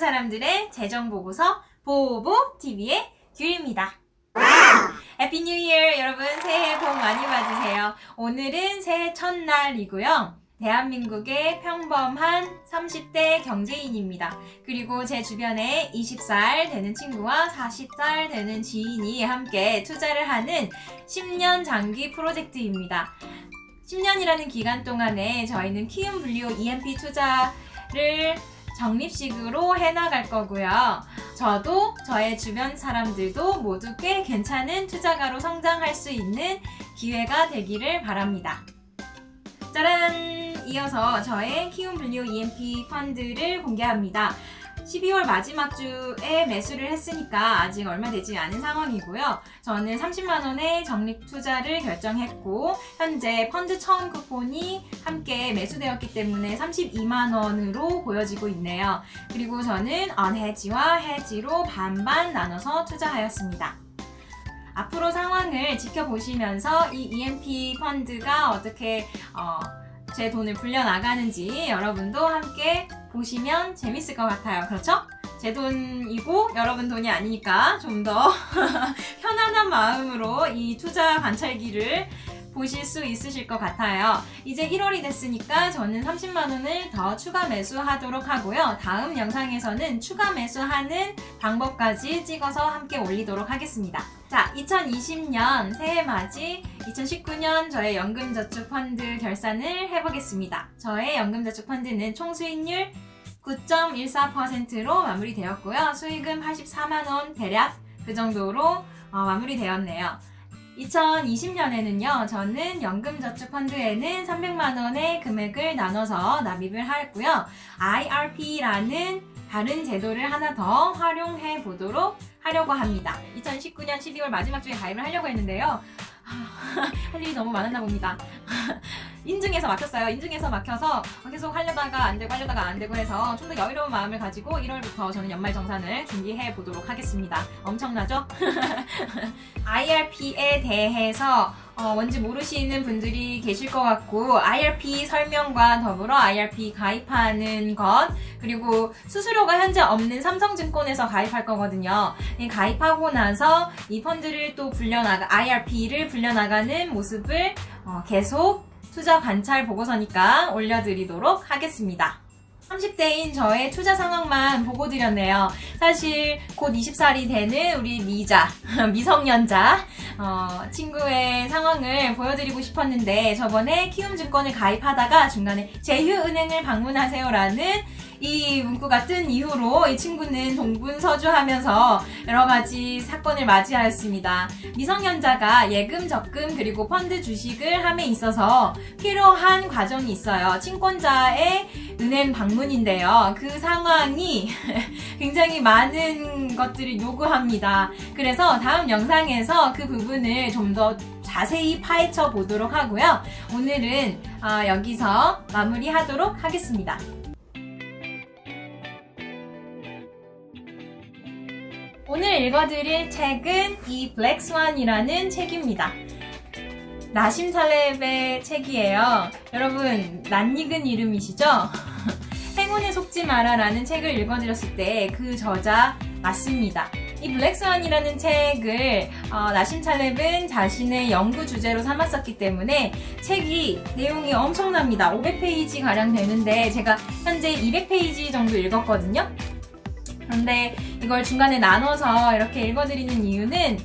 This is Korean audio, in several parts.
사람들의 재정보고서 보보TV의 귤입니다. 해피 뉴 이어 여러분, 새해 복 많이 받으세요. 오늘은 새해 첫날이고요. 대한민국의 평범한 30대 경제인입니다. 그리고 제 주변에 20살 되는 친구와 40살 되는 지인이 함께 투자를 하는 10년 장기 프로젝트입니다. 10년이라는 기간 동안에 저희는 키움 블리오 EMP 투자를 적립식으로 해나갈 거고요. 저도 저의 주변 사람들도 모두 꽤 괜찮은 투자가로 성장할 수 있는 기회가 되기를 바랍니다. 짜란! 이어서 저의 키움 블리오 EMP 펀드를 공개합니다. 12월 마지막 주에 매수를 했으니까 아직 얼마 되지 않은 상황이고요. 저는 30만원의 적립 투자를 결정했고 현재 펀드 처음 쿠폰이 함께 매수되었기 때문에 32만원으로 보여지고 있네요. 그리고 저는 언헤지와 헤지로 반반 나눠서 투자하였습니다. 앞으로 상황을 지켜보시면서 이 EMP 펀드가 어떻게 제 돈을 불려나가는지 여러분도 함께 보시면 재밌을 것 같아요. 그렇죠? 제 돈이고 여러분 돈이 아니니까 좀 더 편안한 마음으로 이 투자 관찰기를 보실 수 있으실 것 같아요. 이제 1월이 됐으니까 저는 30만원을 더 추가 매수하도록 하고요. 다음 영상에서는 추가 매수하는 방법까지 찍어서 함께 올리도록 하겠습니다. 자, 2020년 새해맞이 2019년 저의 연금저축펀드 결산을 해보겠습니다. 저의 연금저축펀드는 총 수익률 9.14%로 마무리되었고요. 수익은 84만원 대략 그 정도로 마무리되었네요. 2020년에는요, 저는 연금저축펀드에는 300만원의 금액을 나눠서 납입을 하였고요. IRP라는 다른 제도를 하나 더 활용해 보도록 하려고 합니다. 2019년 12월 마지막 주에 가입을 하려고 했는데요. 할 일이 너무 많았나 봅니다. 인증에서 막혔어요. 인증에서 막혀서 계속 하려다가 안 되고 하려다가 안 되고 해서 좀 더 여유로운 마음을 가지고 1월부터 저는 연말정산을 준비해 보도록 하겠습니다. 엄청나죠? IRP에 대해서 뭔지 모르시는 분들이 계실 것 같고 IRP 설명과 더불어 IRP 가입하는 것 그리고 수수료가 현재 없는 삼성증권에서 가입할 거거든요. 가입하고 나서 이 펀드를 또 IRP를 불려나가는 모습을 계속 투자 관찰 보고서니까 올려드리도록 하겠습니다. 30대인 저의 투자 상황만 보고 드렸네요. 사실 곧 20살이 되는 우리 미성년자 친구의 상황을 보여드리고 싶었는데 저번에 키움증권을 가입하다가 중간에 제휴은행을 방문하세요라는 이 문구가 뜬 이후로 이 친구는 동분서주하면서 여러가지 사건을 맞이하였습니다. 미성년자가 예금, 적금 그리고 펀드 주식을 함에 있어서 필요한 과정이 있어요. 친권자의 은행 방문인데요. 그 상황이 굉장히 많은 것들을 요구합니다. 그래서 다음 영상에서 그 부분을 좀 더 자세히 파헤쳐 보도록 하고요. 오늘은 여기서 마무리하도록 하겠습니다. 오늘 읽어드릴 책은 이 블랙스완이라는 책입니다. 나심 탈렙의 책이에요. 여러분, 낯익은 이름이시죠? 행운에 속지 마라 라는 책을 읽어드렸을 때 그 저자 맞습니다. 이 블랙스완이라는 책을 나심 탈렙은 자신의 연구 주제로 삼았었기 때문에 책이 내용이 엄청납니다. 500페이지 가량 되는데 제가 현재 200페이지 정도 읽었거든요. 그런데 이걸 중간에 나눠서 이렇게 읽어드리는 이유는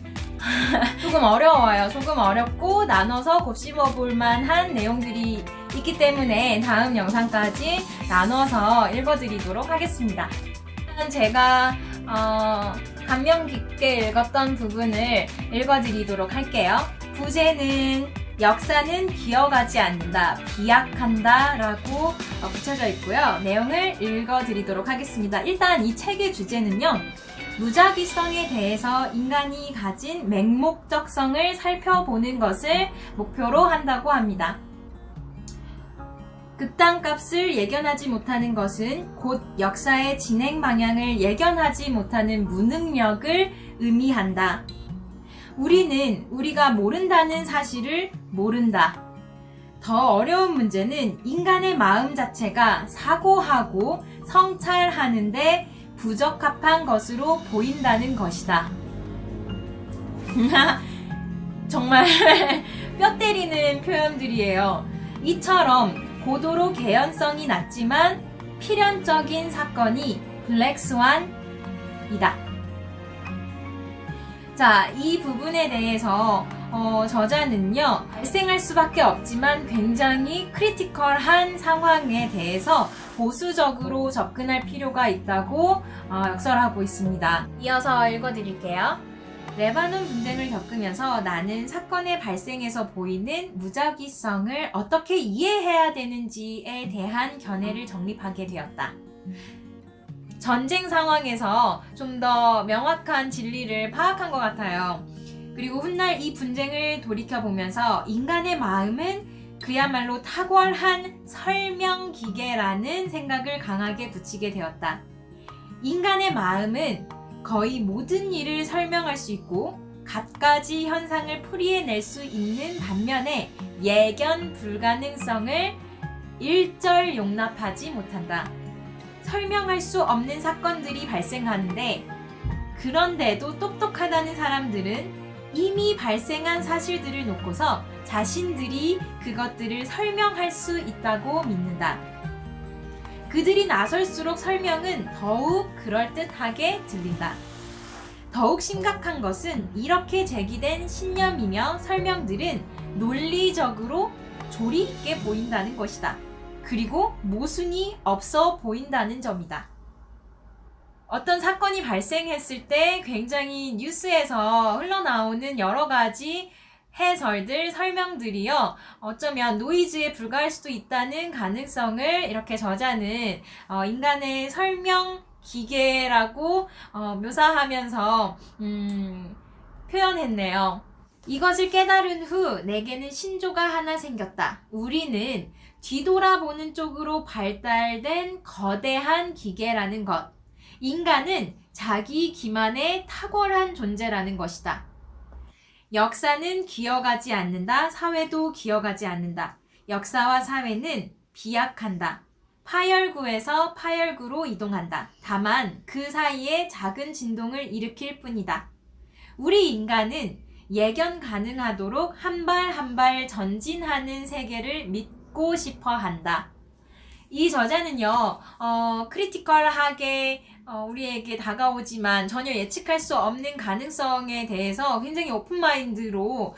조금 어려워요. 조금 어렵고 나눠서 곱씹어 볼만한 내용들이 있기 때문에 다음 영상까지 나눠서 읽어드리도록 하겠습니다. 제가 감명 깊게 읽었던 부분을 읽어드리도록 할게요. 부제는 역사는 기어가지 않는다, 비약한다 라고 붙여져 있고요. 내용을 읽어드리도록 하겠습니다. 일단 이 책의 주제는요. 무작위성에 대해서 인간이 가진 맹목적성을 살펴보는 것을 목표로 한다고 합니다. 극단값을 예견하지 못하는 것은 곧 역사의 진행 방향을 예견하지 못하는 무능력을 의미한다. 우리는 우리가 모른다는 사실을 모른다. 더 어려운 문제는 인간의 마음 자체가 사고하고 성찰하는데 부적합한 것으로 보인다는 것이다. 정말 뼈 때리는 표현들이에요. 이처럼 고도로 개연성이 낮지만 필연적인 사건이 블랙스완이다. 자, 이 부분에 대해서 저자는요, 발생할 수밖에 없지만 굉장히 크리티컬한 상황에 대해서 보수적으로 접근할 필요가 있다고 역설하고 있습니다. 이어서 읽어드릴게요. 레바논 분쟁을 겪으면서 나는 사건의 발생에서 보이는 무작위성을 어떻게 이해해야 되는지에 대한 견해를 정립하게 되었다. 전쟁 상황에서 좀 더 명확한 진리를 파악한 것 같아요. 그리고 훗날 이 분쟁을 돌이켜보면서 인간의 마음은 그야말로 탁월한 설명 기계라는 생각을 강하게 붙이게 되었다. 인간의 마음은 거의 모든 일을 설명할 수 있고 갖가지 현상을 풀이해낼 수 있는 반면에 예견 불가능성을 일절 용납하지 못한다. 설명할 수 없는 사건들이 발생하는데 그런데도 똑똑하다는 사람들은 이미 발생한 사실들을 놓고서 자신들이 그것들을 설명할 수 있다고 믿는다. 그들이 나설수록 설명은 더욱 그럴듯하게 들린다. 더욱 심각한 것은 이렇게 제기된 신념이며 설명들은 논리적으로 조리 있게 보인다는 것이다. 그리고 모순이 없어 보인다는 점이다. 어떤 사건이 발생했을 때 굉장히 뉴스에서 흘러나오는 여러 가지 해설들, 설명들이요, 어쩌면 노이즈에 불과할 수도 있다는 가능성을 이렇게 저자는 인간의 설명 기계라고 묘사하면서 표현했네요. 이것을 깨달은 후 내게는 신조가 하나 생겼다. 우리는 뒤돌아보는 쪽으로 발달된 거대한 기계라는 것. 인간은 자기 기만의 탁월한 존재라는 것이다. 역사는 기어가지 않는다. 사회도 기어가지 않는다. 역사와 사회는 비약한다. 파열구에서 파열구로 이동한다. 다만 그 사이에 작은 진동을 일으킬 뿐이다. 우리 인간은 예견 가능하도록 한 발 한 발 전진하는 세계를 믿고 싶어 한다. 이 저자는요, 크리티컬하게 우리에게 다가오지만 전혀 예측할 수 없는 가능성에 대해서 굉장히 오픈마인드로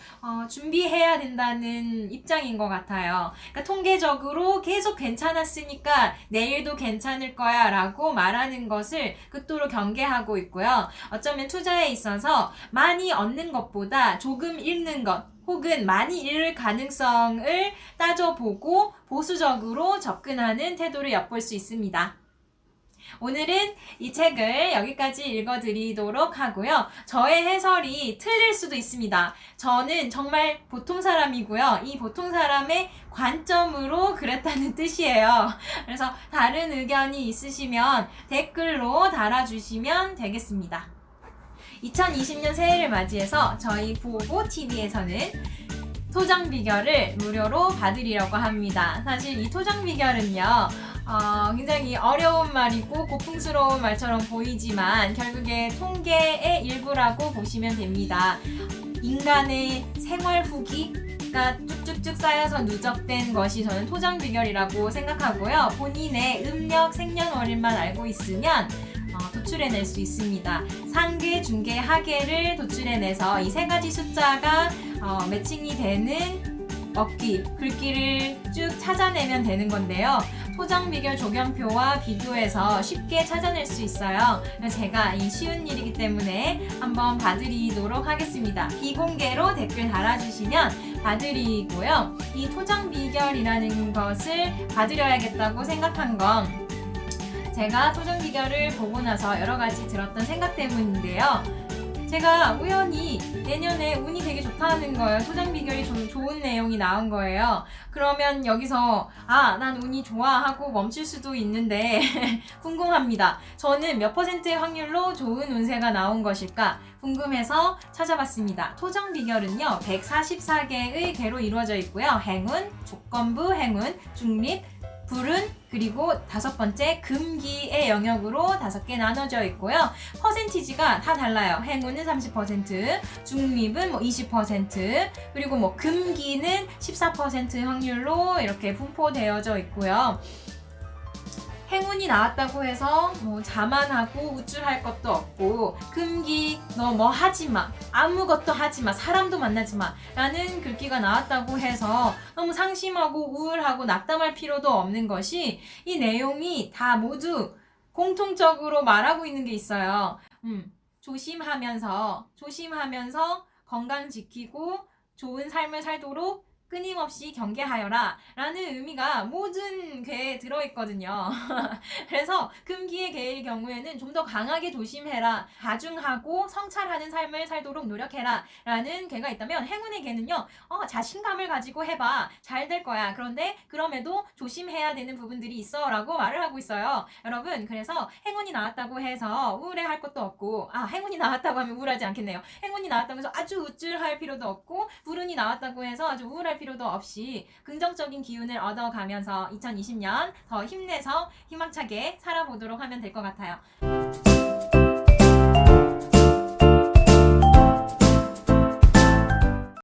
준비해야 된다는 입장인 것 같아요. 그러니까 통계적으로 계속 괜찮았으니까 내일도 괜찮을 거야 라고 말하는 것을 극도로 경계하고 있고요. 어쩌면 투자에 있어서 많이 얻는 것보다 조금 잃는 것, 혹은 많이 잃을 가능성을 따져보고 보수적으로 접근하는 태도를 엿볼 수 있습니다. 오늘은 이 책을 여기까지 읽어드리도록 하고요. 저의 해설이 틀릴 수도 있습니다. 저는 정말 보통 사람이고요. 이 보통 사람의 관점으로 그랬다는 뜻이에요. 그래서 다른 의견이 있으시면 댓글로 달아주시면 되겠습니다. 2020년 새해를 맞이해서 저희 보보TV에서는 토장 비결을 무료로 받으리려고 합니다. 사실 이 토장 비결은요, 굉장히 어려운 말이고 고풍스러운 말처럼 보이지만 결국에 통계의 일부라고 보시면 됩니다. 인간의 생활 후기가 쭉쭉쭉 쌓여서 누적된 것이 저는 토장 비결이라고 생각하고요. 본인의 음력 생년월일만 알고 있으면 도출해낼 수 있습니다. 상계, 중계, 하계를 도출해내서 이 세 가지 숫자가 매칭이 되는 먹기, 글귀를 쭉 찾아내면 되는 건데요. 토장 비결 조견표와 비교해서 쉽게 찾아낼 수 있어요. 제가 이 쉬운 일이기 때문에 한번 봐드리도록 하겠습니다. 비공개로 댓글 달아주시면 봐드리고요. 이 토장 비결이라는 것을 봐드려야겠다고 생각한 건 제가 토장 비결을 보고 나서 여러 가지 들었던 생각 때문인데요. 제가 우연히 내년에 운이 되게 좋다는 거예요. 토장 비결이 좀 좋은 내용이 나온 거예요. 그러면 여기서 난 운이 좋아 하고 멈출 수도 있는데 궁금합니다. 저는 몇 %의 확률로 좋은 운세가 나온 것일까 궁금해서 찾아봤습니다. 토장 비결은요, 144개의 개로 이루어져 있고요. 행운, 조건부 행운, 중립, 불운, 그리고 5번째 금기의 영역으로 5개 나눠져 있고요. 퍼센티지가 다 달라요. 행운은 30%, 중립은 20%, 그리고 금기는 14% 확률로 이렇게 분포되어져 있고요. 행운이 나왔다고 해서 자만하고 우쭐할 것도 없고, 금기 너 하지마, 아무것도 하지마, 사람도 만나지마 라는 글귀가 나왔다고 해서 너무 상심하고 우울하고 낙담할 필요도 없는 것이, 이 내용이 다 모두 공통적으로 말하고 있는 게 있어요. 조심하면서 건강 지키고 좋은 삶을 살도록 끊임없이 경계하여라 라는 의미가 모든 괴에 들어있거든요. 그래서 금기의 괴의 경우에는 좀 더 강하게 조심해라, 다중하고 성찰하는 삶을 살도록 노력해라 라는 괴가 있다면, 행운의 괴는요, 자신감을 가지고 해봐, 잘 될 거야, 그런데 그럼에도 조심해야 되는 부분들이 있어 라고 말을 하고 있어요. 여러분, 그래서 행운이 나왔다고 해서 우울해할 것도 없고, 행운이 나왔다고 하면 우울하지 않겠네요. 행운이 나왔다고 해서 아주 우쭐할 필요도 없고, 불운이 나왔다고 해서 아주 우울할 필요도 없이 긍정적인 기운을 얻어가면서 2020년 더 힘내서 희망차게 살아보도록 하면 될 것 같아요.